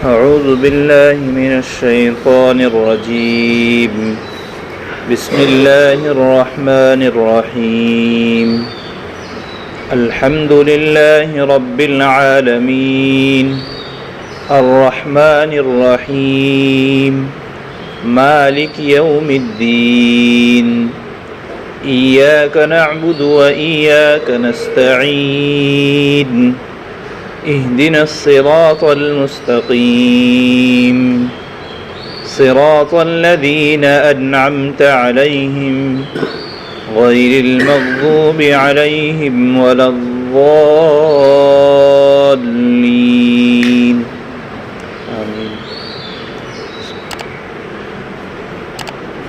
أعوذ بالله من الشيطان الرجيم بسم الله الرحمن الرحيم الحمد لله رب العالمين الرحمن الرحيم مالك يوم الدين إياك نعبد وإياك نستعين اهدنا الصراط المستقيم صراط الذين أنعمت عليهم غير المغضوب عليهم ولا الضالين آمین۔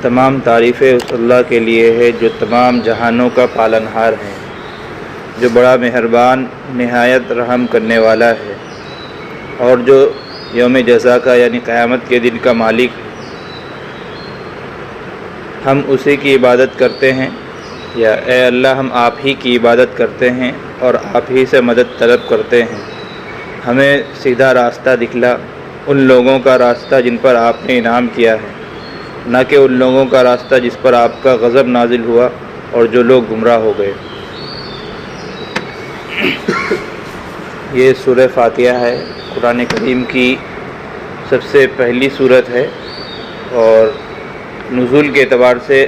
تمام تعریفیں اس اللہ کے لیے ہے جو تمام جہانوں کا پالنہار ہے، جو بڑا مہربان نہایت رحم کرنے والا ہے، اور جو یوم جزا کا یعنی قیامت کے دن کا مالک ہے۔ ہم اسی کی عبادت کرتے ہیں، یا اے اللہ ہم آپ ہی کی عبادت کرتے ہیں اور آپ ہی سے مدد طلب کرتے ہیں۔ ہمیں سیدھا راستہ دکھلا، ان لوگوں کا راستہ جن پر آپ نے انعام کیا ہے، نہ کہ ان لوگوں کا راستہ جس پر آپ کا غضب نازل ہوا اور جو لوگ گمراہ ہو گئے۔ یہ سورہ فاتحہ ہے، قرآن کریم کی سب سے پہلی سورت ہے، اور نزول کے اعتبار سے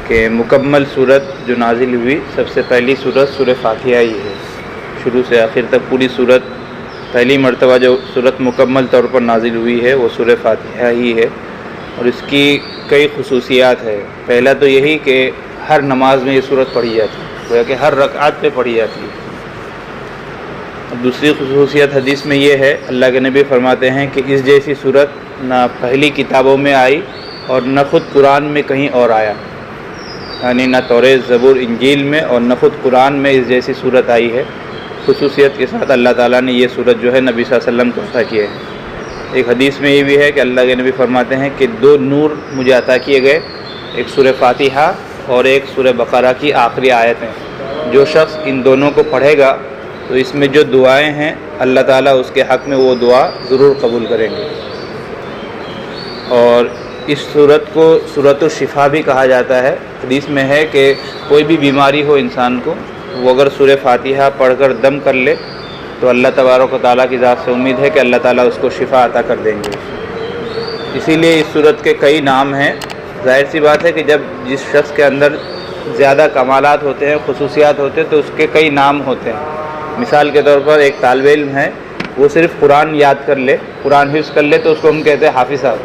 کہ مکمل سورت جو نازل ہوئی، سب سے پہلی سورت سورہ فاتحہ ہی ہے۔ شروع سے آخر تک پوری سورت، پہلی مرتبہ جو سورت مکمل طور پر نازل ہوئی ہے وہ سورہ فاتحہ ہی ہے، اور اس کی کئی خصوصیات ہے۔ پہلا تو یہی کہ ہر نماز میں یہ سورت پڑھی جاتی ہے، گویا کہ ہر رکعت پہ پڑھی جاتی ہے۔ دوسری خصوصیت حدیث میں یہ ہے، اللہ کے نبی فرماتے ہیں کہ اس جیسی صورت نہ پہلی کتابوں میں آئی اور نہ خود قرآن میں کہیں اور آیا، یعنی نہ توریت، زبور، انجیل میں اور نہ خود قرآن میں اس جیسی صورت آئی ہے۔ خصوصیت کے ساتھ اللہ تعالیٰ نے یہ صورت جو ہے نبی صلی اللہ علیہ وسلم کو عطا کی ہے۔ ایک حدیث میں یہ بھی ہے کہ اللہ کے نبی فرماتے ہیں کہ دو نور مجھے عطا کیے گئے، ایک سورہ فاتحہ اور ایک سورہ بقرہ کی آخری آیتیں۔ جو شخص ان دونوں کو پڑھے گا تو اس میں جو دعائیں ہیں اللہ تعالیٰ اس کے حق میں وہ دعا ضرور قبول کریں گے۔ اور اس صورت کو سورۃ الشفا بھی کہا جاتا ہے۔ حدیث میں ہے کہ کوئی بھی بیماری ہو انسان کو، وہ اگر سورہ فاتحہ پڑھ کر دم کر لے تو اللہ تبارک و تعالیٰ کی ذات سے امید ہے کہ اللہ تعالیٰ اس کو شفا عطا کر دیں گے۔ اسی لیے اس صورت کے کئی نام ہیں۔ ظاہر سی بات ہے کہ جب جس شخص کے اندر زیادہ کمالات ہوتے ہیں، خصوصیات ہوتے ہیں، تو اس کے کئی نام ہوتے ہیں۔ مثال کے طور پر ایک طالب علم ہے، وہ صرف قرآن یاد کر لے، قرآن حفظ کر لے تو اس کو ہم کہتے ہیں حافظ صاحب۔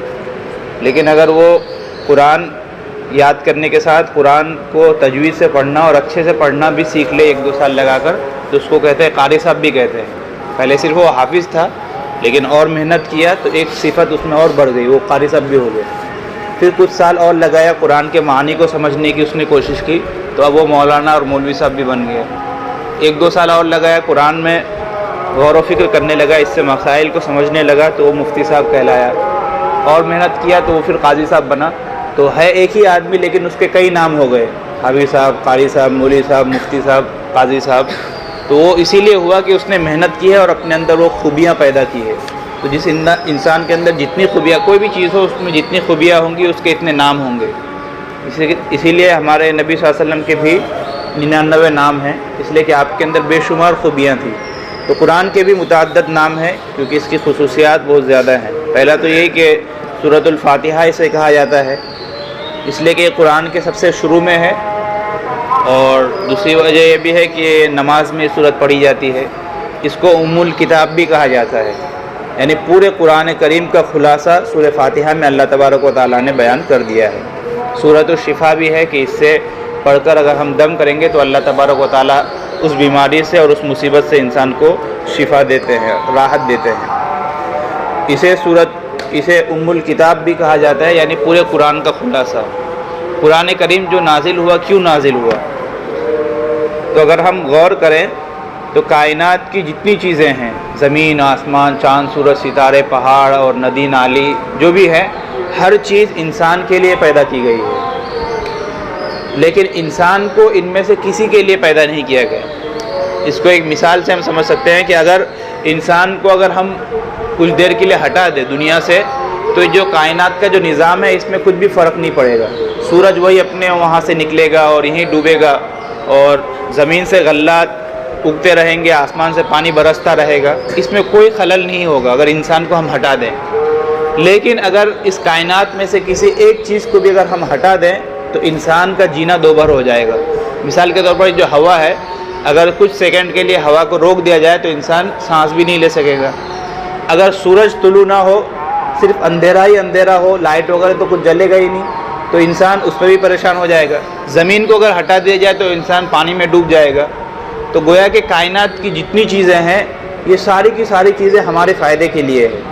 لیکن اگر وہ قرآن یاد کرنے کے ساتھ قرآن کو تجوید سے پڑھنا اور اچھے سے پڑھنا بھی سیکھ لے 1-2 سال لگا کر، تو اس کو کہتے ہیں قاری صاحب بھی کہتے ہیں۔ پہلے صرف وہ حافظ تھا، لیکن اور محنت کیا تو ایک صفت اس میں اور بڑھ گئی، وہ قاری صاحب بھی ہو گئے۔ پھر کچھ سال اور لگایا، قرآن کے معنی کو سمجھنے کی اس نے کوشش کی، تو اب وہ مولانا اور مولوی صاحب بھی بن گئے۔ 1-2 سال اور لگایا، قرآن میں غور و فکر کرنے لگا، اس سے مسائل کو سمجھنے لگا تو وہ مفتی صاحب کہلایا۔ اور محنت کیا تو وہ پھر قاضی صاحب بنا۔ تو ہے ایک ہی آدمی لیکن اس کے کئی نام ہو گئے، حافظ صاحب، قاری صاحب، مولوی صاحب، مفتی صاحب، قاضی صاحب۔ تو وہ اسی لیے ہوا کہ اس نے محنت کی ہے اور اپنے اندر وہ خوبیاں پیدا کی ہے۔ تو جس انسان کے اندر جتنی خوبیاں، کوئی بھی چیز ہو اس میں جتنی خوبیاں ہوں گی اس کے اتنے نام ہوں گے۔ اسی لیے ہمارے نبی صلی اللہ علیہ وسلم کے بھی 99 نام ہیں، اس لیے کہ آپ کے اندر بے شمار خوبیاں تھیں۔ تو قرآن کے بھی متعدد نام ہیں کیونکہ اس کی خصوصیات بہت زیادہ ہیں۔ پہلا تو یہی کہ سورۃ الفاتحہ اسے کہا جاتا ہے، اس لیے کہ یہ قرآن کے سب سے شروع میں ہے، اور دوسری وجہ یہ بھی ہے کہ نماز میں یہ سورت پڑھی جاتی ہے۔ اس کو ام الکتاب بھی کہا جاتا ہے، یعنی پورے قرآن کریم کا خلاصہ سورہ فاتحہ میں اللہ تبارک و تعالیٰ نے بیان کر دیا ہے۔ سورۃ الشفا بھی ہے کہ اس سے پڑھ کر اگر ہم دم کریں گے تو اللہ تبارک و تعالیٰ اس بیماری سے اور اس مصیبت سے انسان کو شفا دیتے ہیں، راحت دیتے ہیں۔ اسے ام الکتاب بھی کہا جاتا ہے، یعنی پورے قرآن کا خلاصہ۔ قرآن کریم جو نازل ہوا، کیوں نازل ہوا؟ تو اگر ہم غور کریں تو کائنات کی جتنی چیزیں ہیں، زمین، آسمان، چاند، سورج، ستارے، پہاڑ اور ندی، نالی، جو بھی ہے، ہر چیز انسان کے لیے پیدا کی گئی ہے، لیکن انسان کو ان میں سے کسی کے لیے پیدا نہیں کیا گیا۔ اس کو ایک مثال سے ہم سمجھ سکتے ہیں کہ اگر انسان کو اگر ہم کچھ دیر کے لیے ہٹا دے دنیا سے تو جو کائنات کا جو نظام ہے اس میں کچھ بھی فرق نہیں پڑے گا. سورج وہی اپنے وہاں سے نکلے گا اور یہیں ڈوبے گا، اور زمین سے غلات اگتے رہیں گے، آسمان سے پانی برستا رہے گا، اس میں کوئی خلل نہیں ہوگا اگر انسان کو ہم ہٹا دیں. لیکن اگر اس کائنات میں سے کسی ایک چیز کو بھی اگر ہم ہٹا دیں تو انسان کا جینا دوبھر ہو جائے گا. مثال کے طور پر جو ہوا ہے، اگر کچھ سیکنڈ کے لیے ہوا کو روک دیا جائے تو انسان سانس بھی نہیں لے سکے گا. اگر سورج طلوع نہ ہو، صرف اندھیرا ہی اندھیرا ہو، لائٹ وغیرہ تو کچھ جلے گا ہی نہیں، تو انسان اس پہ بھی پریشان ہو جائے گا. زمین کو اگر ہٹا دیا جائے تو انسان پانی میں ڈوب جائے گا. تو گویا کہ کائنات کی جتنی چیزیں ہیں یہ ساری کی ساری چیزیں ہمارے فائدے کے لیے ہیں،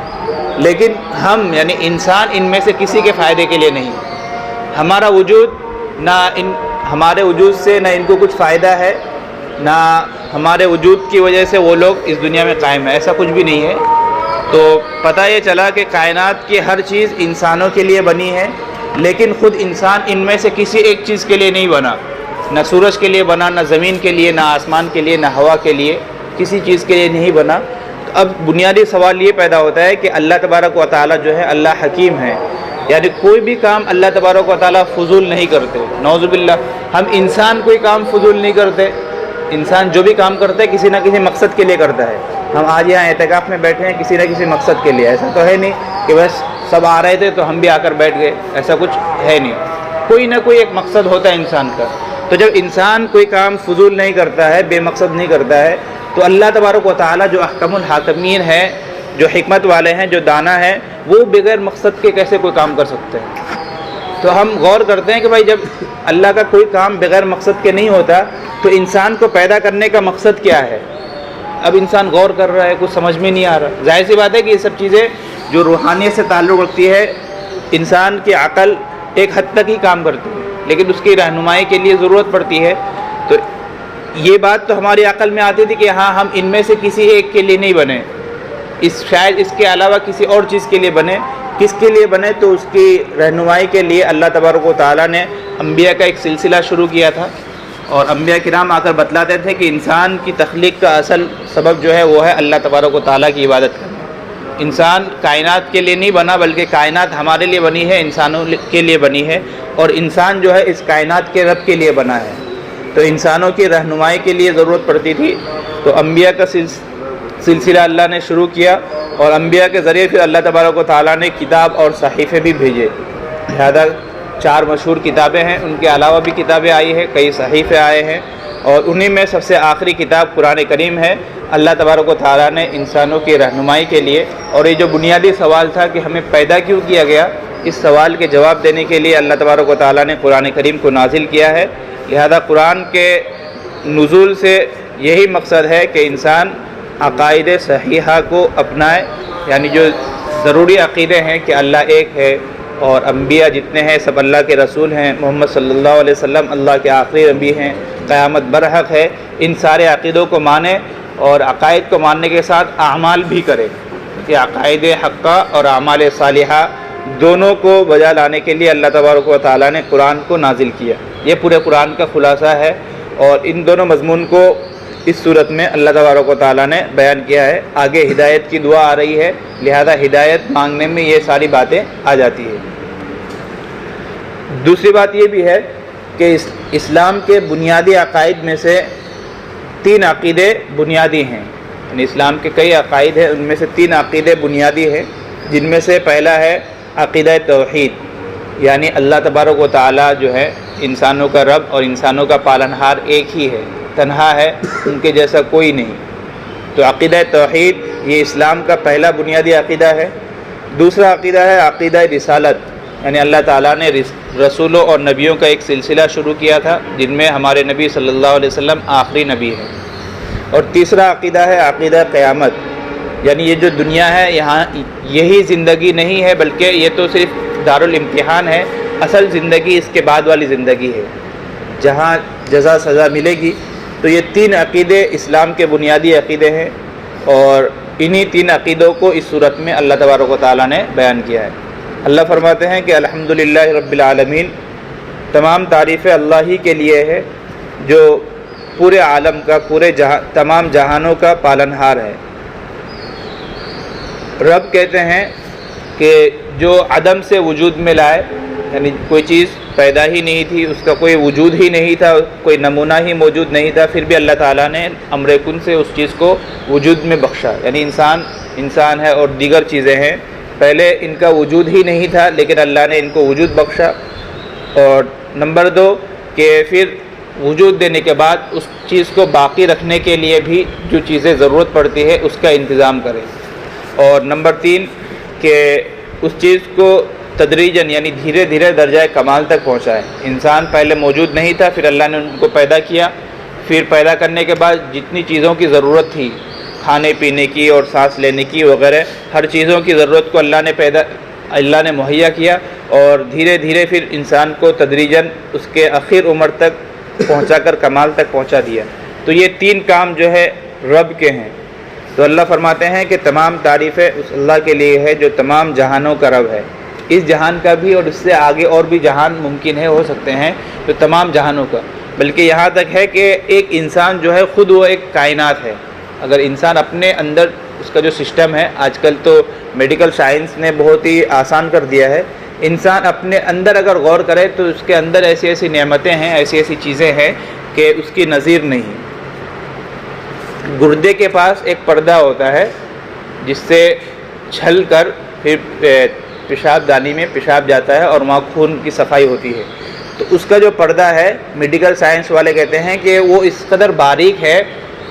لیکن ہم یعنی انسان ان میں سے کسی کے فائدے کے لیے نہیں. ہمارا وجود نہ ہمارے وجود سے نہ ان کو کچھ فائدہ ہے، نہ ہمارے وجود کی وجہ سے وہ لوگ اس دنیا میں قائم ہیں، ایسا کچھ بھی نہیں ہے. تو پتہ یہ چلا کہ کائنات کی ہر چیز انسانوں کے لیے بنی ہے، لیکن خود انسان ان میں سے کسی ایک چیز کے لیے نہیں بنا. نہ سورج کے لیے بنا، نہ زمین کے لیے، نہ آسمان کے لیے، نہ ہوا کے لیے، کسی چیز کے لیے نہیں بنا. تو اب بنیادی سوال یہ پیدا ہوتا ہے کہ اللہ تبارک و تعالیٰ جو ہے اللہ حکیم ہے، یعنی کوئی بھی کام اللہ تبارک و تعالیٰ فضول نہیں کرتے. نعوذ باللہ، ہم انسان کوئی کام فضول نہیں کرتے. انسان جو بھی کام کرتا ہے کسی نہ کسی مقصد کے لیے کرتا ہے. ہم آج یہاں اعتکاف میں بیٹھے ہیں کسی نہ کسی مقصد کے لیے، ایسا تو ہے نہیں کہ بس سب آ رہے تھے تو ہم بھی آ کر بیٹھ گئے، ایسا کچھ ہے نہیں. کوئی نہ کوئی ایک مقصد ہوتا ہے انسان کا. تو جب انسان کوئی کام فضول نہیں کرتا ہے، بے مقصد نہیں کرتا ہے، تو اللہ تبارک و تعالیٰ جو احکم الحاکمین ہے، جو حکمت والے ہیں، جو دانا ہیں، وہ بغیر مقصد کے کیسے کوئی کام کر سکتے ہیں. تو ہم غور کرتے ہیں کہ بھائی جب اللہ کا کوئی کام بغیر مقصد کے نہیں ہوتا تو انسان کو پیدا کرنے کا مقصد کیا ہے. اب انسان غور کر رہا ہے، کچھ سمجھ میں نہیں آ رہا. ظاہر سی بات ہے کہ یہ سب چیزیں جو روحانیت سے تعلق رکھتی ہے، انسان کی عقل ایک حد تک ہی کام کرتی ہے، لیکن اس کی رہنمائی کے لیے ضرورت پڑتی ہے. تو یہ بات تو ہماری عقل میں آتی تھی کہ ہاں ہم ان میں سے کسی ایک کے لیے نہیں بنے، شاید اس کے علاوہ کسی اور چیز کے لیے بنے. کس کے لیے بنے؟ تو اس کی رہنمائی کے لیے اللہ تبارک و تعالیٰ نے انبیاء کا ایک سلسلہ شروع کیا تھا، اور انبیاء کرام آ کر بتلاتے تھے کہ انسان کی تخلیق کا اصل سبب جو ہے وہ ہے اللہ تبارک و تعالیٰ کی عبادت کرنا. انسان کائنات کے لیے نہیں بنا، بلکہ کائنات ہمارے لیے بنی ہے، انسانوں کے لیے بنی ہے، اور انسان جو ہے اس کائنات کے رب کے لیے بنا ہے. تو انسانوں کی رہنمائی کے لیے ضرورت پڑتی تھی، تو انبیاء کا سلسلہ اللہ نے شروع کیا، اور انبیاء کے ذریعے پھر اللہ تبارک و تعالیٰ نے کتاب اور صحیفے بھی بھیجے. لہذا 4 مشہور کتابیں ہیں، ان کے علاوہ بھی کتابیں آئی ہیں، کئی صحیفے آئے ہیں، اور انہی میں سب سے آخری کتاب قرآن کریم ہے. اللہ تبارک و تعالیٰ نے انسانوں کی رہنمائی کے لیے، اور یہ جو بنیادی سوال تھا کہ ہمیں پیدا کیوں کیا گیا، اس سوال کے جواب دینے کے لیے اللہ تبارک و تعالیٰ نے قرآن کریم کو نازل کیا ہے. لہذا قرآن کے نزول سے یہی مقصد ہے کہ انسان عقائد صحیحہ کو اپنائے، یعنی جو ضروری عقیدے ہیں کہ اللہ ایک ہے، اور انبیاء جتنے ہیں سب اللہ کے رسول ہیں، محمد صلی اللہ علیہ وسلم اللہ کے آخری نبی ہیں، قیامت برحق ہے، ان سارے عقیدوں کو مانے، اور عقائد کو ماننے کے ساتھ اعمال بھی کرے. کہ عقائد حقہ اور اعمال صالحہ دونوں کو بجا لانے کے لیے اللہ تبارک و تعالیٰ نے قرآن کو نازل کیا. یہ پورے قرآن کا خلاصہ ہے، اور ان دونوں مضمون کو اس صورت میں اللہ تبارک و تعالیٰ نے بیان کیا ہے. آگے ہدایت کی دعا آ رہی ہے، لہذا ہدایت مانگنے میں یہ ساری باتیں آ جاتی ہیں. دوسری بات یہ بھی ہے کہ اسلام کے بنیادی عقائد میں سے 3 عقیدے بنیادی ہیں. یعنی اسلام کے کئی عقائد ہیں، ان میں سے 3 عقیدے بنیادی ہیں، جن میں سے پہلا ہے عقیدہ توحید، یعنی اللہ تبارک و تعالیٰ جو ہے انسانوں کا رب اور انسانوں کا پالنہار ایک ہی ہے، تنہا ہے، ان کے جیسا کوئی نہیں. تو عقیدہ توحید یہ اسلام کا پہلا بنیادی عقیدہ ہے. دوسرا عقیدہ ہے عقیدہ رسالت، یعنی اللہ تعالیٰ نے رسولوں اور نبیوں کا ایک سلسلہ شروع کیا تھا، جن میں ہمارے نبی صلی اللہ علیہ وسلم آخری نبی ہے. اور تیسرا عقیدہ ہے عقیدہ قیامت، یعنی یہ جو دنیا ہے یہاں یہی زندگی نہیں ہے، بلکہ یہ تو صرف دارالامتحان ہے. اصل زندگی اس کے بعد والی زندگی ہے، جہاں جزا سزا ملے گی. تو یہ 3 عقیدے اسلام کے بنیادی عقیدے ہیں، اور انہی 3 عقیدوں کو اس صورت میں اللہ تبارک و تعالیٰ نے بیان کیا ہے. اللہ فرماتے ہیں کہ الحمدللہ رب العالمین، تمام تعریفیں اللہ ہی کے لیے ہے جو پورے عالم کا، تمام جہانوں کا پالنہار ہے. رب کہتے ہیں کہ جو عدم سے وجود میں لائے، یعنی کوئی چیز پیدا ہی نہیں تھی، اس کا کوئی وجود ہی نہیں تھا، کوئی نمونہ ہی موجود نہیں تھا، پھر بھی اللہ تعالیٰ نے امر کن سے اس چیز کو وجود میں بخشا. یعنی انسان ہے اور دیگر چیزیں ہیں، پہلے ان کا وجود ہی نہیں تھا لیکن اللہ نے ان کو وجود بخشا. اور نمبر 2 کہ پھر وجود دینے کے بعد اس چیز کو باقی رکھنے کے لیے بھی جو چیزیں ضرورت پڑتی ہے اس کا انتظام کریں. اور نمبر 3 کہ اس چیز کو تدریجاً یعنی دھیرے دھیرے درجہ کمال تک پہنچائے. انسان پہلے موجود نہیں تھا، پھر اللہ نے ان کو پیدا کیا، پھر پیدا کرنے کے بعد جتنی چیزوں کی ضرورت تھی، کھانے پینے کی اور سانس لینے کی وغیرہ، ہر چیزوں کی ضرورت کو اللہ نے مہیا کیا، اور دھیرے دھیرے پھر انسان کو تدریجاً اس کے آخر عمر تک پہنچا کر کمال تک پہنچا دیا. تو یہ 3 کام جو ہے رب کے ہیں. تو اللہ فرماتے ہیں کہ تمام تعریفیں اس اللہ کے لیے ہے جو تمام جہانوں کا رب ہے. اس جہان کا بھی اور اس سے آگے اور بھی جہان ممکن ہے، ہو سکتے ہیں، تو تمام جہانوں کا، بلکہ یہاں تک ہے کہ ایک انسان جو ہے خود وہ ایک کائنات ہے. اگر انسان اپنے اندر اس کا جو سسٹم ہے، آج کل تو میڈیکل سائنس نے بہت ہی آسان کر دیا ہے، انسان اپنے اندر اگر غور کرے تو اس کے اندر ایسی ایسی نعمتیں ہیں، ایسی ایسی چیزیں ہیں کہ اس کی نظیر نہیں. گردے کے پاس ایک پردہ ہوتا ہے جس سے چھل کر پھر پیشاب دانی میں پیشاب جاتا ہے اور وہاں خون کی صفائی ہوتی ہے. تو اس کا جو پردہ ہے، میڈیکل سائنس والے کہتے ہیں کہ وہ اس قدر باریک ہے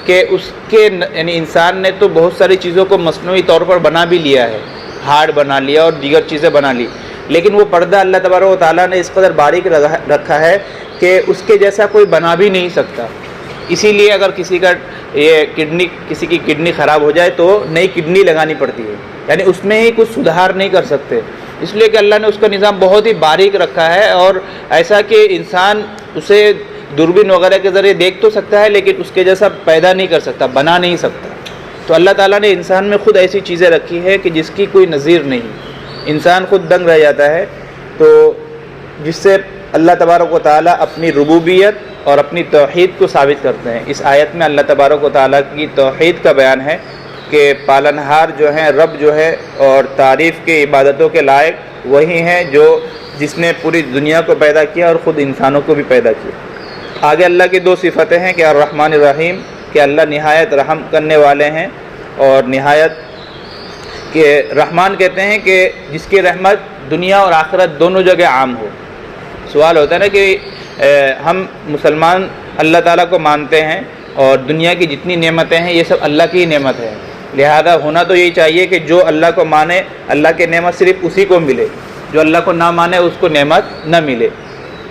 کہ اس کے یعنی انسان نے تو بہت ساری چیزوں کو مصنوعی طور پر بنا بھی لیا ہے، ہارڈ بنا لیا اور دیگر چیزیں بنا لی، لیکن وہ پردہ اللہ تبارک و تعالیٰ نے اس قدر باریک رکھا ہے کہ اس کے جیسا کوئی بنا بھی نہیں سکتا. اسی لیے اگر کسی کی کڈنی خراب ہو جائے تو نئی کڈنی لگانی پڑتی ہے، یعنی اس میں ہی کچھ سدھار نہیں کر سکتے، اس لیے کہ اللہ نے اس کا نظام بہت ہی باریک رکھا ہے، اور ایسا کہ انسان اسے دوربین وغیرہ کے ذریعے دیکھ تو سکتا ہے لیکن اس کے جیسا پیدا نہیں کر سکتا، بنا نہیں سکتا. تو اللہ تعالیٰ نے انسان میں خود ایسی چیزیں رکھی ہے کہ جس کی کوئی نظیر نہیں. انسان خود دنگ رہ جاتا ہے، تو جس سے اللہ تبارک و تعالیٰ اپنی ربوبیت اور اپنی توحید کو ثابت کرتے ہیں. اس آیت میں اللہ تبارک و تعالیٰ کی توحید کا بیان ہے کہ پالنہار جو ہیں، رب جو ہے، اور تعریف کے عبادتوں کے لائق وہی ہیں جس نے پوری دنیا کو پیدا کیا اور خود انسانوں کو بھی پیدا کیا. آگے اللہ کی 2 صفتیں ہیں کہ الرحمن الرحیم، کہ اللہ نہایت رحم کرنے والے ہیں، اور نہایت کہ رحمان کہتے ہیں کہ جس کی رحمت دنیا اور آخرت دونوں جگہ عام ہو. سوال ہوتا ہے نا کہ ہم مسلمان اللہ تعالیٰ کو مانتے ہیں اور دنیا کی جتنی نعمتیں ہیں یہ سب اللہ کی ہی نعمت ہے، لہذا ہونا تو یہی چاہیے کہ جو اللہ کو مانے اللہ کے نعمت صرف اسی کو ملے، جو اللہ کو نہ مانے اس کو نعمت نہ ملے.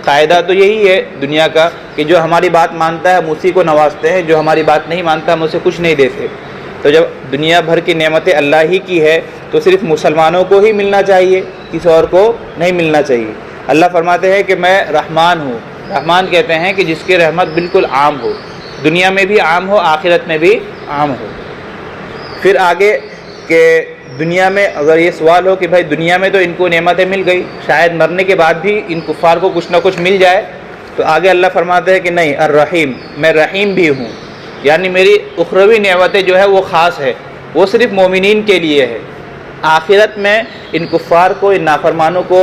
قاعدہ تو یہی ہے دنیا کا کہ جو ہماری بات مانتا ہے ہم اسی کو نوازتے ہیں، جو ہماری بات نہیں مانتا ہم اسے کچھ نہیں دیتے. تو جب دنیا بھر کی نعمتیں اللہ ہی کی ہے تو صرف مسلمانوں کو ہی ملنا چاہیے، کسی اور کو نہیں ملنا چاہیے. اللہ فرماتے ہیں کہ میں رحمان ہوں. رحمان کہتے ہیں کہ جس کی رحمت بالکل عام ہو، دنیا میں بھی عام ہو، آخرت میں بھی عام ہو. پھر آگے کہ دنیا میں اگر یہ سوال ہو کہ بھائی دنیا میں تو ان کو نعمتیں مل گئی، شاید مرنے کے بعد بھی ان کفار کو کچھ نہ کچھ مل جائے، تو آگے اللہ فرماتے ہیں کہ نہیں، الرحیم، میں رحیم بھی ہوں، یعنی میری اخروی نعمتیں جو ہے وہ خاص ہے، وہ صرف مومنین کے لیے ہے. آخرت میں ان کفار کو، ان نافرمانوں کو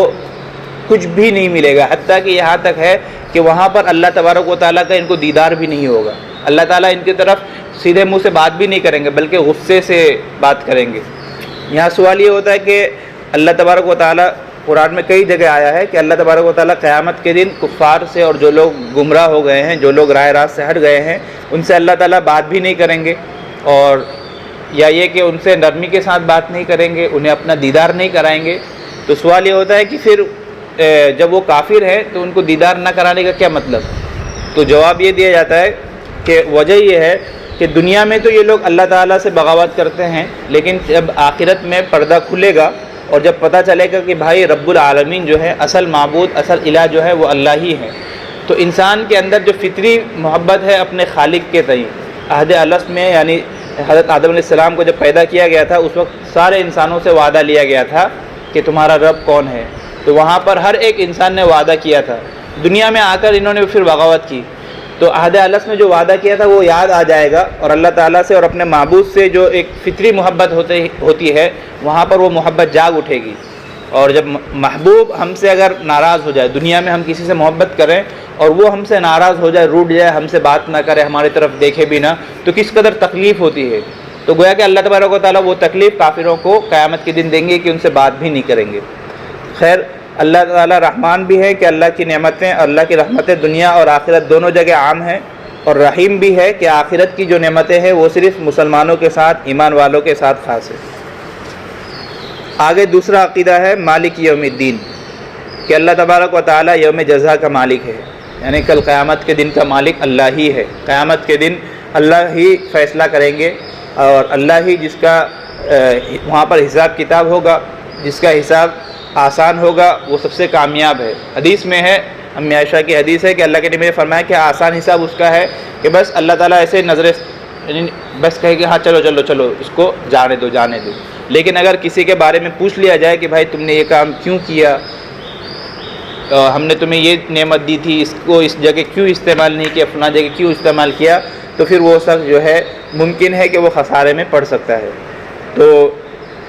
کچھ بھی نہیں ملے گا، حتیٰ کہ یہاں تک ہے کہ وہاں پر اللہ تبارک و تعالیٰ کا ان کو دیدار بھی نہیں ہوگا. اللہ تعالیٰ ان کی طرف سیدھے منہ سے بات بھی نہیں کریں گے بلکہ غصے سے بات کریں گے. یہاں سوال یہ ہوتا ہے کہ اللہ تبارک و تعالیٰ، قرآن میں کئی جگہ آیا ہے کہ اللہ تبارک و تعالیٰ قیامت کے دن کفار سے اور جو لوگ گمراہ ہو گئے ہیں، جو لوگ راہ راست سے ہٹ گئے ہیں، ان سے اللہ تعالیٰ بات بھی نہیں کریں گے، اور یا یہ کہ ان سے نرمی کے ساتھ بات نہیں کریں گے، انہیں اپنا دیدار نہیں کرائیں گے. تو سوال یہ ہوتا ہے کہ پھر جب وہ کافر ہیں تو ان کو دیدار نہ کرانے کا کیا مطلب؟ تو جواب یہ دیا جاتا ہے کہ وجہ یہ ہے کہ دنیا میں تو یہ لوگ اللہ تعالیٰ سے بغاوت کرتے ہیں، لیکن جب آخرت میں پردہ کھلے گا اور جب پتہ چلے گا کہ بھائی رب العالمین جو ہے، اصل معبود، اصل الہ جو ہے وہ اللہ ہی ہے، تو انسان کے اندر جو فطری محبت ہے اپنے خالق کے تئیں، عہد الست میں یعنی حضرت آدم علیہ السلام کو جب پیدا کیا گیا تھا اس وقت سارے انسانوں سے وعدہ لیا گیا تھا کہ تمہارا رب کون ہے. تو وہاں پر ہر ایک انسان نے وعدہ کیا تھا. دنیا میں آ کر انہوں نے پھر بغاوت کی، تو عہد الست میں جو وعدہ کیا تھا وہ یاد آ جائے گا، اور اللہ تعالیٰ سے اور اپنے معبود سے جو ایک فطری محبت ہوتی ہے وہاں پر وہ محبت جاگ اٹھے گی۔ اور جب محبوب ہم سے اگر ناراض ہو جائے، دنیا میں ہم کسی سے محبت کریں اور وہ ہم سے ناراض ہو جائے، روٹ جائے، ہم سے بات نہ کرے، ہماری طرف دیکھے بھی نہ، تو کس قدر تکلیف ہوتی ہے۔ تو گویا کہ اللہ تبارک و تعالیٰ وہ تکلیف کافروں کو قیامت کے دن دیں گے کہ ان سے بات بھی نہیں کریں گے۔ خیر، اللہ تعالیٰ رحمان بھی ہے کہ اللہ کی نعمتیں، اللہ کی رحمتیں دنیا اور آخرت دونوں جگہ عام ہیں، اور رحیم بھی ہے کہ آخرت کی جو نعمتیں ہیں وہ صرف مسلمانوں کے ساتھ، ایمان والوں کے ساتھ خاص ہے۔ آگے دوسرا عقیدہ ہے مالک یوم الدین، کہ اللہ تبارک و تعالیٰ یوم جزا کا مالک ہے، یعنی کل قیامت کے دن کا مالک اللہ ہی ہے۔ قیامت کے دن اللہ ہی فیصلہ کریں گے، اور اللہ ہی جس کا وہاں پر حساب کتاب ہوگا، جس کا حساب آسان ہوگا وہ سب سے کامیاب ہے۔ حدیث میں ہے، ام عائشہ کی حدیث ہے کہ اللہ کے نبی نے فرمایا کہ آسان حساب اس کا ہے کہ بس اللہ تعالیٰ ایسے نظر بس کہے کہ ہاں چلو چلو چلو اس کو جانے دو جانے دو۔ لیکن اگر کسی کے بارے میں پوچھ لیا جائے کہ بھائی تم نے یہ کام کیوں کیا، ہم نے تمہیں یہ نعمت دی تھی، اس کو اس جگہ کیوں استعمال نہیں کیا، فلاں جگہ کیوں استعمال کیا، تو پھر وہ شخص جو ہے ممکن ہے کہ وہ خسارے میں پڑ سکتا ہے۔ تو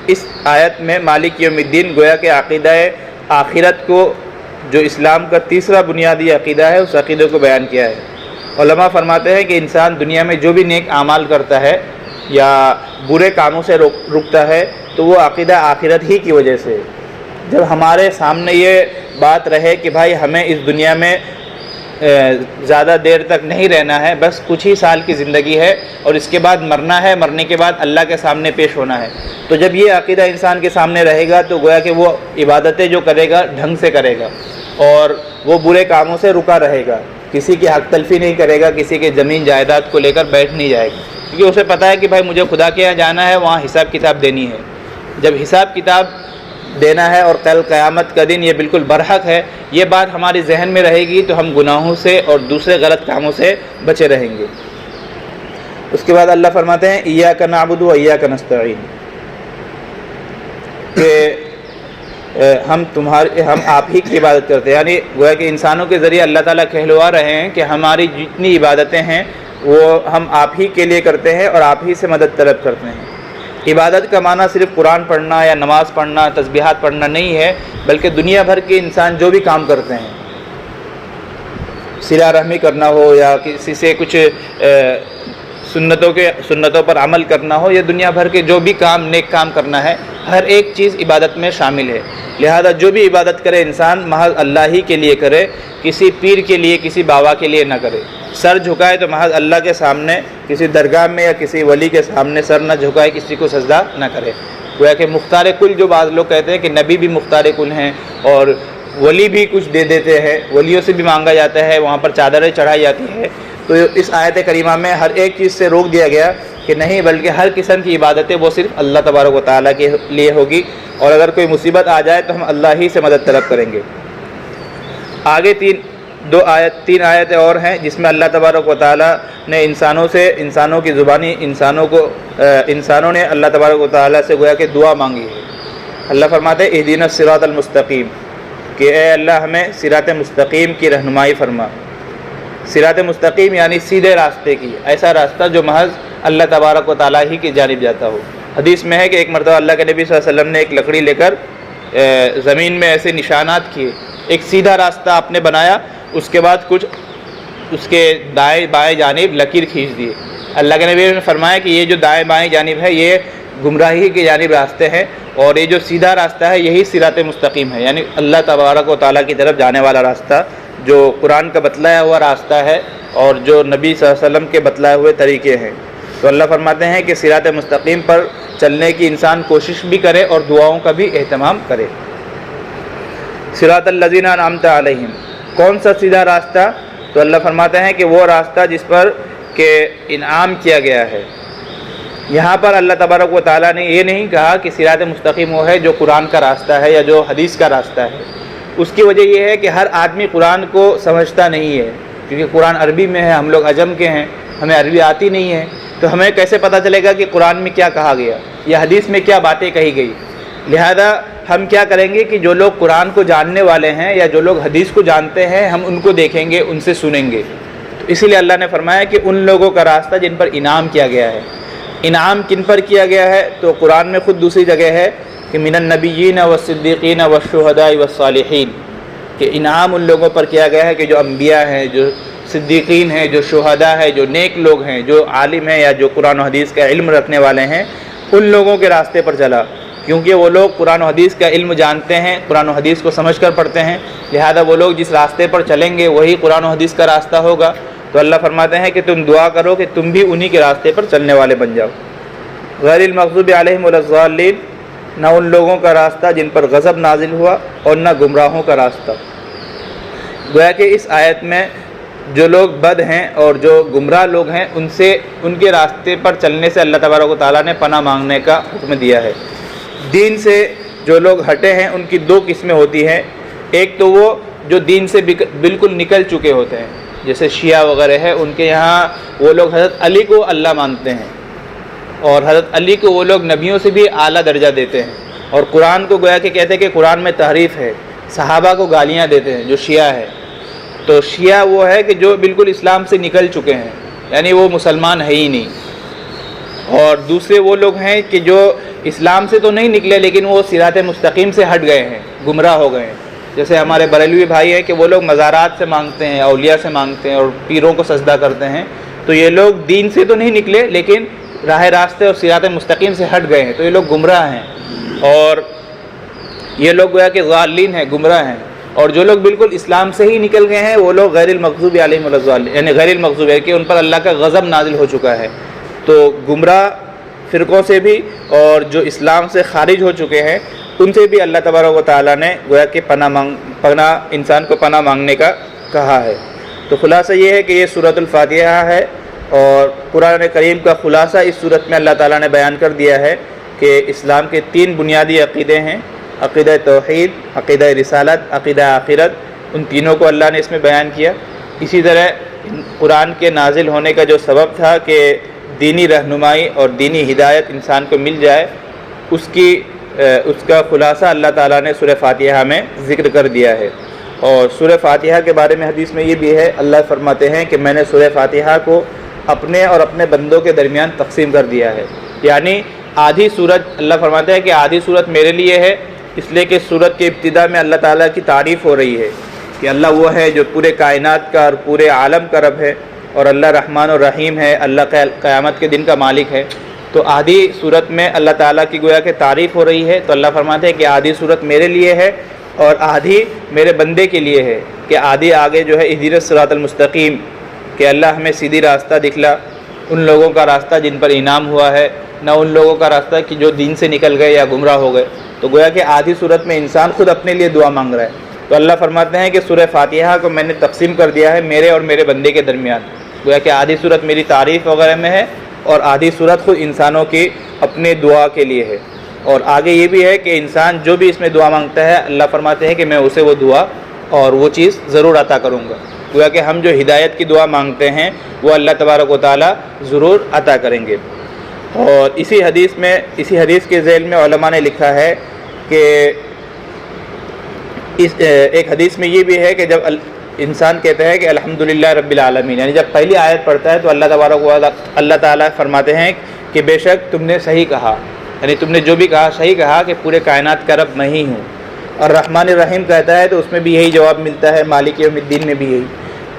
اس آیت میں مالک یوم الدین گویا کہ عقیدہ آخرت کو، جو اسلام کا تیسرا بنیادی عقیدہ ہے، اس عقیدے کو بیان کیا ہے۔ علماء فرماتے ہیں کہ انسان دنیا میں جو بھی نیک اعمال کرتا ہے یا برے کاموں سے رکتا ہے تو وہ عقیدہ آخرت ہی کی وجہ سے۔ جب ہمارے سامنے یہ بات رہے کہ بھائی ہمیں اس دنیا میں زیادہ دیر تک نہیں رہنا ہے، بس کچھ ہی سال کی زندگی ہے اور اس کے بعد مرنا ہے، مرنے کے بعد اللہ کے سامنے پیش ہونا ہے، تو جب یہ عقیدہ انسان کے سامنے رہے گا تو گویا کہ وہ عبادتیں جو کرے گا ڈھنگ سے کرے گا، اور وہ برے کاموں سے رکا رہے گا، کسی کی حق تلفی نہیں کرے گا، کسی کے زمین جائیداد کو لے کر بیٹھ نہیں جائے گا، کیونکہ اسے پتہ ہے کہ بھائی مجھے خدا کے یہاں جانا ہے، وہاں حساب کتاب دینی ہے۔ جب حساب کتاب دینا ہے اور کل قیامت کا دن یہ بالکل برحق ہے، یہ بات ہمارے ذہن میں رہے گی تو ہم گناہوں سے اور دوسرے غلط کاموں سے بچے رہیں گے۔ اس کے بعد اللہ فرماتے ہیں ایاک نعبد و ایاک نستعین، کہ ہم آپ ہی کی عبادت کرتے ہیں، یعنی گویا کہ انسانوں کے ذریعے اللہ تعالیٰ کہلوا رہے ہیں کہ ہماری جتنی عبادتیں ہیں وہ ہم آپ ہی کے لیے کرتے ہیں اور آپ ہی سے مدد طلب کرتے ہیں۔ عبادت کا معنی صرف قرآن پڑھنا یا نماز پڑھنا، تسبیحات پڑھنا نہیں ہے، بلکہ دنیا بھر کے انسان جو بھی کام کرتے ہیں، صلہ رحمی کرنا ہو یا کسی سے کچھ سنتوں پر عمل کرنا ہو، یا دنیا بھر کے جو بھی کام نیک کام کرنا ہے، ہر ایک چیز عبادت میں شامل ہے۔ لہذا جو بھی عبادت کرے انسان محض اللہ ہی کے لیے کرے، کسی پیر کے لیے، کسی بابا کے لیے نہ کرے۔ سر جھکائے تو محض اللہ کے سامنے، کسی درگاہ میں یا کسی ولی کے سامنے سر نہ جھکائے، کسی کو سجدہ نہ کرے۔ گویا کہ مختار کل، جو بعض لوگ کہتے ہیں کہ نبی بھی مختار کل ہیں اور ولی بھی کچھ دے دیتے ہیں، ولیوں سے بھی مانگا جاتا ہے، وہاں پر چادریں چڑھائی جاتی ہے، تو اس آیت کریمہ میں ہر ایک چیز سے روک دیا گیا کہ نہیں، بلکہ ہر قسم کی عبادتیں وہ صرف اللہ تبارک و تعالیٰ کے لیے ہوگی، اور اگر کوئی مصیبت آ جائے تو ہم اللہ ہی سے مدد طلب کریں گے۔ آگے تین آیتیں اور ہیں جس میں اللہ تبارک و تعالیٰ نے انسانوں کی زبانی انسانوں نے اللہ تبارک و تعالیٰ سے گویا کہ دعا مانگی ہے۔ اللہ فرماتے ہیں اہدینا الصراط المستقیم، کہ اے اللہ ہمیں صراط مستقیم کی رہنمائی فرما۔ صراط مستقیم یعنی سیدھے راستے کی، ایسا راستہ جو محض اللہ تبارک و تعالیٰ ہی کی جانب جاتا ہو۔ حدیث میں ہے کہ ایک مرتبہ اللہ کے نبی صلی اللہ علیہ وسلم نے ایک لکڑی لے کر زمین میں ایسے نشانات کیے، ایک سیدھا راستہ آپ نے بنایا، اس کے بعد کچھ اس کے دائیں بائیں جانب لکیر کھینچ دیے۔ اللہ کے نبی نے فرمایا کہ یہ جو دائیں بائیں جانب ہے یہ گمراہی کی جانب راستے ہیں، اور یہ جو سیدھا راستہ ہے یہی صراط مستقیم ہے، یعنی اللہ تبارک و تعالیٰ کی طرف جانے والا راستہ، جو قرآن کا بتلایا ہوا راستہ ہے اور جو نبی صلی اللہ علیہ وسلم کے بتلائے ہوئے طریقے ہیں۔ تو اللہ فرماتے ہیں کہ صراط مستقیم پر چلنے کی انسان کوشش بھی کرے اور دعاؤں کا بھی اہتمام کرے۔ صراط الذین انعمت علیہم، کون سا سیدھا راستہ؟ تو اللہ فرماتے ہیں کہ وہ راستہ جس پر کہ انعام کیا گیا ہے۔ یہاں پر اللہ تبارک و تعالیٰ نے یہ نہیں کہا کہ صراط مستقیم وہ ہے جو قرآن کا راستہ ہے یا جو حدیث کا راستہ ہے۔ اس کی وجہ یہ ہے کہ ہر آدمی قرآن کو سمجھتا نہیں ہے، کیونکہ قرآن عربی میں ہے، ہم لوگ عجم کے ہیں، ہمیں عربی آتی نہیں ہے، تو ہمیں کیسے پتہ چلے گا کہ قرآن میں کیا کہا گیا یا حدیث میں کیا باتیں کہی گئی؟ لہذا ہم کیا کریں گے کہ جو لوگ قرآن کو جاننے والے ہیں یا جو لوگ حدیث کو جانتے ہیں، ہم ان کو دیکھیں گے، ان سے سنیں گے۔ اسی لیے اللہ نے فرمایا کہ ان لوگوں کا راستہ جن پر انعام کیا گیا ہے۔ انعام کن پر کیا گیا ہے؟ تو قرآن میں خود دوسری جگہ ہے کہ من النبیین والصدیقین والشہداء والصالحین، کہ انعام ان لوگوں پر کیا گیا ہے کہ جو انبیاء ہیں، جو صدیقین ہیں، جو شہداء ہیں، جو نیک لوگ ہیں، جو عالم ہیں یا جو قرآن و حدیث کا علم رکھنے والے ہیں، ان لوگوں کے راستے پر چلا، کیونکہ وہ لوگ قرآن و حدیث کا علم جانتے ہیں، قرآن و حدیث کو سمجھ کر پڑھتے ہیں، لہذا وہ لوگ جس راستے پر چلیں گے وہی قرآن و حدیث کا راستہ ہوگا۔ تو اللہ فرماتے ہیں کہ تم دعا کرو کہ تم بھی انہی کے راستے پر چلنے والے بن جاؤ۔ غیر المغضوب علیہم ولا الضالین، نہ ان لوگوں کا راستہ جن پر غضب نازل ہوا اور نہ گمراہوں کا راستہ۔ گویا کہ اس آیت میں جو لوگ بد ہیں اور جو گمراہ لوگ ہیں ان کے راستے پر چلنے سے اللہ تبارک و تعالیٰ نے پناہ مانگنے کا حکم دیا ہے۔ دین سے جو لوگ ہٹے ہیں ان کی دو قسمیں ہوتی ہیں، ایک تو وہ جو دین سے بالکل نکل چکے ہوتے ہیں، جیسے شیعہ وغیرہ ہے، ان کے یہاں وہ لوگ حضرت علی کو اللہ مانتے ہیں اور حضرت علی کو وہ لوگ نبیوں سے بھی اعلیٰ درجہ دیتے ہیں، اور قرآن کو گویا کہ کہتے ہیں کہ قرآن میں تحریف ہے، صحابہ کو گالیاں دیتے ہیں جو شیعہ ہے۔ تو شیعہ وہ ہے کہ جو بالکل اسلام سے نکل چکے ہیں، یعنی وہ مسلمان ہے ہی نہیں، اور دوسرے وہ لوگ ہیں کہ جو اسلام سے تو نہیں نکلے لیکن وہ صراط مستقیم سے ہٹ گئے ہیں، گمراہ ہو گئے ہیں، جیسے ہمارے بریلوی بھائی ہیں کہ وہ لوگ مزارات سے مانگتے ہیں، اولیاء سے مانگتے ہیں اور پیروں کو سجدہ کرتے ہیں، تو یہ لوگ دین سے تو نہیں نکلے لیکن راہ راستے اور صراط مستقیم سے ہٹ گئے ہیں، تو یہ لوگ گمراہ ہیں، اور یہ لوگ گویا کہ ضالین ہیں، گمراہ ہیں۔ اور جو لوگ بالکل اسلام سے ہی نکل گئے ہیں وہ لوگ غیر المغضوب علیہم ولا الضالین، یعنی غیر المغضوب ہے کہ ان پر اللہ کا غضب نازل ہو چکا ہے۔ تو گمراہ فرقوں سے بھی اور جو اسلام سے خارج ہو چکے ہیں ان سے بھی اللہ تبارک و تعالیٰ نے گویا کہ انسان کو پناہ مانگنے کا کہا ہے۔ تو خلاصہ یہ ہے کہ یہ سورۃ الفاتحہ ہے، اور قرآن کریم کا خلاصہ اس صورت میں اللہ تعالیٰ نے بیان کر دیا ہے کہ اسلام کے 3 بنیادی عقیدے ہیں، عقیدہ توحید، عقیدہ رسالت، عقیدہ آخرت، ان تینوں کو اللہ نے اس میں بیان کیا۔ اسی طرح قرآن کے نازل ہونے کا جو سبب تھا کہ دینی رہنمائی اور دینی ہدایت انسان کو مل جائے، اس کا خلاصہ اللہ تعالیٰ نے سورہ فاتحہ میں ذکر کر دیا ہے۔ اور سورہ فاتحہ کے بارے میں حدیث میں یہ بھی ہے، اللہ فرماتے ہیں کہ میں نے سورہ فاتحہ کو اپنے اور اپنے بندوں کے درمیان تقسیم کر دیا ہے، یعنی آدھی سورت اللہ فرماتے ہیں کہ آدھی سورت میرے لیے ہے، اس لیے کہ سورت کے ابتدا میں اللہ تعالیٰ کی تعریف ہو رہی ہے کہ اللہ وہ ہے جو پورے کائنات کا اور پورے عالم کا رب ہے، اور اللہ رحمان اور رحیم ہے، اللہ قیامت کے دن کا مالک ہے۔ تو آدھی صورت میں اللہ تعالیٰ کی گویا کہ تعریف ہو رہی ہے، تو اللہ فرماتے ہیں کہ آدھی صورت میرے لیے ہے اور آدھی میرے بندے کے لیے ہے، کہ آدھی آگے جو ہے اہدنا الصراط المستقیم، کہ اللہ ہمیں سیدھی راستہ دکھلا، ان لوگوں کا راستہ جن پر انعام ہوا ہے، نہ ان لوگوں کا راستہ کہ جو دین سے نکل گئے یا گمراہ ہو گئے۔ تو گویا کہ آدھی صورت میں انسان خود اپنے لیے دعا مانگ رہا ہے، تو اللہ فرماتے ہیں کہ سورہ فاتحہ کو میں نے تقسیم کر دیا ہے میرے اور میرے بندے کے درمیان، گویا کہ آدھی صورت میری تعریف وغیرہ میں ہے اور آدھی صورت خود انسانوں کی اپنے دعا کے لیے ہے۔ اور آگے یہ بھی ہے کہ انسان جو بھی اس میں دعا مانگتا ہے اللہ فرماتے ہیں کہ میں اسے وہ دعا اور وہ چیز ضرور عطا کروں گا، گویا کہ ہم جو ہدایت کی دعا مانگتے ہیں وہ اللہ تبارک و تعالیٰ ضرور عطا کریں گے۔ اور اسی حدیث کے ذیل میں علماء نے لکھا ہے کہ ایک حدیث میں یہ بھی ہے کہ جب انسان کہتا ہے کہ الحمدللہ رب العالمین، یعنی جب پہلی آیت پڑھتا ہے تو اللہ تعالیٰ فرماتے ہیں کہ بے شک تم نے صحیح کہا، یعنی تم نے جو بھی کہا صحیح کہا کہ پورے کائنات کا رب میں ہی ہوں۔ اور رحمان الرحیم کہتا ہے تو اس میں بھی یہی جواب ملتا ہے، مالک یوم الدین میں بھی یہی۔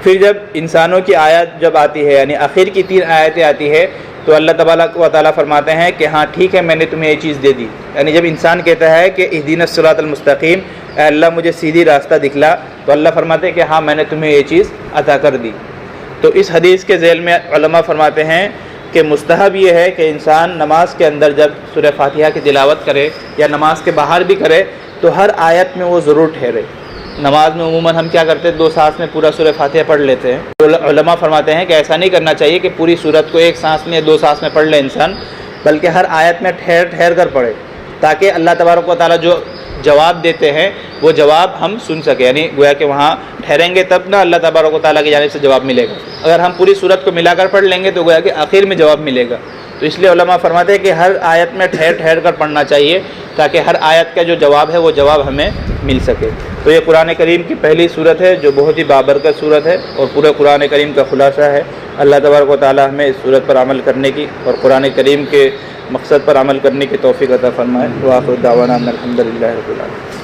پھر جب انسانوں کی آیت جب آتی ہے، یعنی آخر کی 3 آیتیں آتی ہے، تو اللہ تبارک و تعالیٰ فرماتے ہیں کہ ہاں ٹھیک ہے میں نے تمہیں یہ چیز دے دی، یعنی جب انسان کہتا ہے کہ اہدنا الصراط المستقیم، اے اللہ مجھے سیدھی راستہ دکھلا، تو اللہ فرماتے ہیں کہ ہاں میں نے تمہیں یہ چیز عطا کر دی۔ تو اس حدیث کے ذیل میں علماء فرماتے ہیں کہ مستحب یہ ہے کہ انسان نماز کے اندر جب سورہ فاتحہ کی تلاوت کرے یا نماز کے باہر بھی کرے تو ہر آیت میں وہ ضرور ٹھہرے۔ نماز میں عموماً ہم کیا کرتے ہیں، 2 سانس میں پورا سورہ فاتحہ پڑھ لیتے ہیں۔ علماء فرماتے ہیں کہ ایسا نہیں کرنا چاہیے کہ پوری سورت کو 1 سانس میں یا 2 سانس میں پڑھ لے انسان، بلکہ ہر آیت میں ٹھہر کر پڑھے، تاکہ اللہ تبارک و تعالیٰ جو جواب دیتے ہیں وہ جواب ہم سن سکیں، یعنی گویا کہ وہاں ٹھہریں گے تب نہ اللہ تبارک و تعالیٰ کی جانب سے جواب ملے گا۔ اگر ہم پوری سورت کو ملا کر پڑھ لیں گے تو گویا کہ آخر میں جواب ملے گا۔ تو اس لیے علماء فرماتے ہیں کہ ہر آیت میں ٹھہر کر پڑھنا چاہیے، تاکہ ہر آیت کا جو جواب ہے وہ جواب ہمیں مل سکے۔ تو یہ قرآن کریم کی پہلی صورت ہے جو بہت ہی بابرکت صورت ہے اور پورے قرآن کریم کا خلاصہ ہے۔ اللہ تبارک و تعالی ہمیں اس صورت پر عمل کرنے کی اور قرآن کریم کے مقصد پر عمل کرنے کی توفیق عطا فرمائے۔ وآخر دعوانا ان الحمد للہ رب العالمین۔